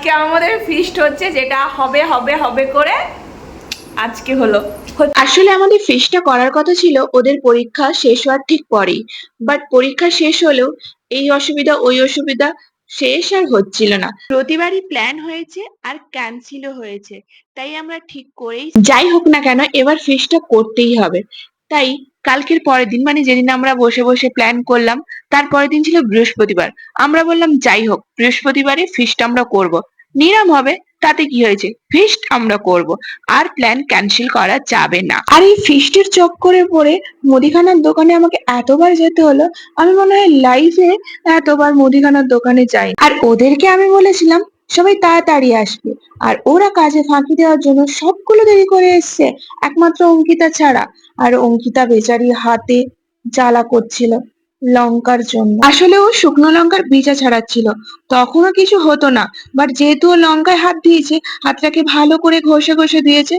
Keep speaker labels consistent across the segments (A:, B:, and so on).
A: আজকে আমাদের ফিস্ট হচ্ছে, যেটা হবে হবে হবে করে আজকে হলো।
B: আসলে আমাদের ফিস্টটা করার কথা ছিল ওদের পরীক্ষা শেষ হওয়ার ঠিক পরেই, বাট পরীক্ষা শেষ হলেও এই অসুবিধা ওই অসুবিধা শেষ আর হচ্ছিল না। প্রতিবারই প্ল্যান হয়েছে আর ক্যান্সেলও হয়েছে, তাই আমরা ঠিক করেই যাই হোক না কেন এবার ফিস্টটা করতেই হবে। তাই কালকের পরের দিন মানে যেদিন আমরা বসে বসে প্ল্যান করলাম তার পরের দিন ছিল বৃহস্পতিবার। আমরা বললাম যাই হোক বৃহস্পতিবারে ফিস্ট আমরা করব, নিরাম হবে, তাতে কি হয়েছে, ফিস্ট আমরা করব, আর প্ল্যান ক্যান্সেল করা যাবে না। আর এই ফিস্টের চক্করে পড়ে মুদিখানার দোকানে আমাকে এতবার যেতে হলো, আমি মনে হয় লাইফে এতবার মুদিখানার দোকানে যাই। আর ওদেরকে আমি বলেছিলাম সবাই তাড়াতাড়ি আসবে, আর ওরা কাজে ফাঁকি দেওয়ার জন্য সবগুলো দেরি করে এসছে, একমাত্র অঙ্কিতা ছাড়া। আর অঙ্কিতা বেচারি হাতে জ্বালা করছিল লঙ্কার জন্য। আসলে ও শুকনো লঙ্কার বীজা ছাড়াচ্ছিল, তখনও কিছু হতো না, বাট যেহেতু ও লঙ্কায় হাত দিয়েছে, হাতটাকে ভালো করে ঘষে ঘষে দিয়েছে,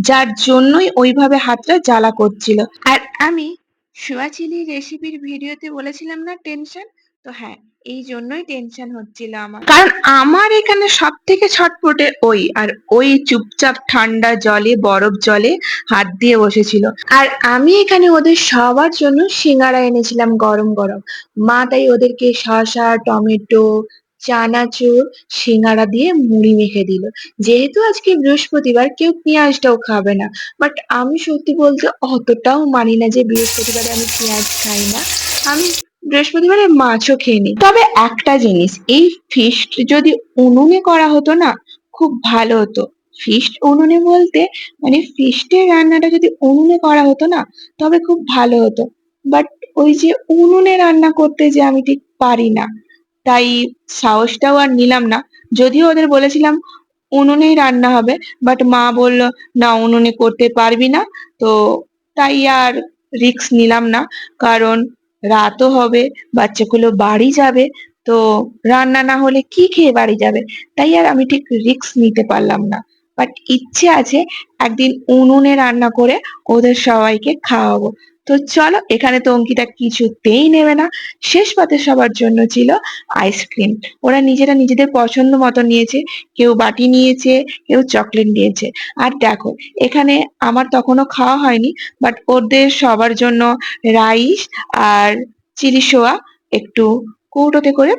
B: যার জন্যই ওইভাবে হাতটা জ্বালা করছিল। আর আমি সোয়া চিলি রেসিপির ভিডিওতে বলেছিলাম না টেনশন, তো হ্যাঁ, এই জন্যই টেনশন হচ্ছিল আমার, কারণ আমার এখানে সব থেকে ছটপটে ওই, আর ওই চুপচাপ ঠান্ডা জলে বরফ জলে হাত দিয়ে বসেছিল। আর আমি এখানে ওদের সবার জন্য সিঙ্গারা এনেছিলাম গরম গরম। মা তাই ওদেরকে শসা টমেটো চানাচুর সিঙ্গারা দিয়ে মুড়ি মেখে দিল। যেহেতু আজকে বৃহস্পতিবার কেউ পেঁয়াজটাও খাবে না, বাট আমি সত্যি বলতে অতটাও মানি না যে বৃহস্পতিবারে আমি পেঁয়াজ খাই না। আমি বৃহস্পতিবারে মাছও খেয়ে নিই। তবে একটা জিনিস, এই ফিস্ট যদি উনুনে করা হতো না খুব ভালো হতো। ফিস্ট উনুনে বলতে মানে ফিস্টের রান্নাটা যদি উনুনে করা হতো না তবে খুব ভালো হতো, বাট ওই যে উনুনে রান্না করতে যে আমি ঠিক পারি না, তাই সাহসটাও আর নিলাম না। যদিও ওদের বলেছিলাম উনুনেই রান্না হবে, বাট মা বলল না উনুনে করতে পারবি না, তো তাই আর রিস্ক নিলাম না। কারণ রাতও হবে, বাচ্চাগুলো বাড়ি যাবে, তো রান্না না হলে কি খেয়ে বাড়ি যাবে, তাই আর আমি ঠিক রিস্ক নিতে পারলাম না। বাট ইচ্ছে আছে একদিন উনুনে রান্না করে ওদের সবাইকে খাওয়াবো। তো চলো, এখানে তো অঙ্কিতা কিছুতেই নেবে না। শেষ পাতে সবার জন্য ছিল আইসক্রিম। ওরা নিজেরা নিজেদের পছন্দ মতো নিয়েছে, কেউ বাটি নিয়েছে, কেউ চকলেট নিয়েছে। আর দেখো এখানে আমার তখনও খাওয়া হয়নি, বাট ওদের সবার জন্য রাইস আর চিলি সোয়া একটু কৌটোতে করে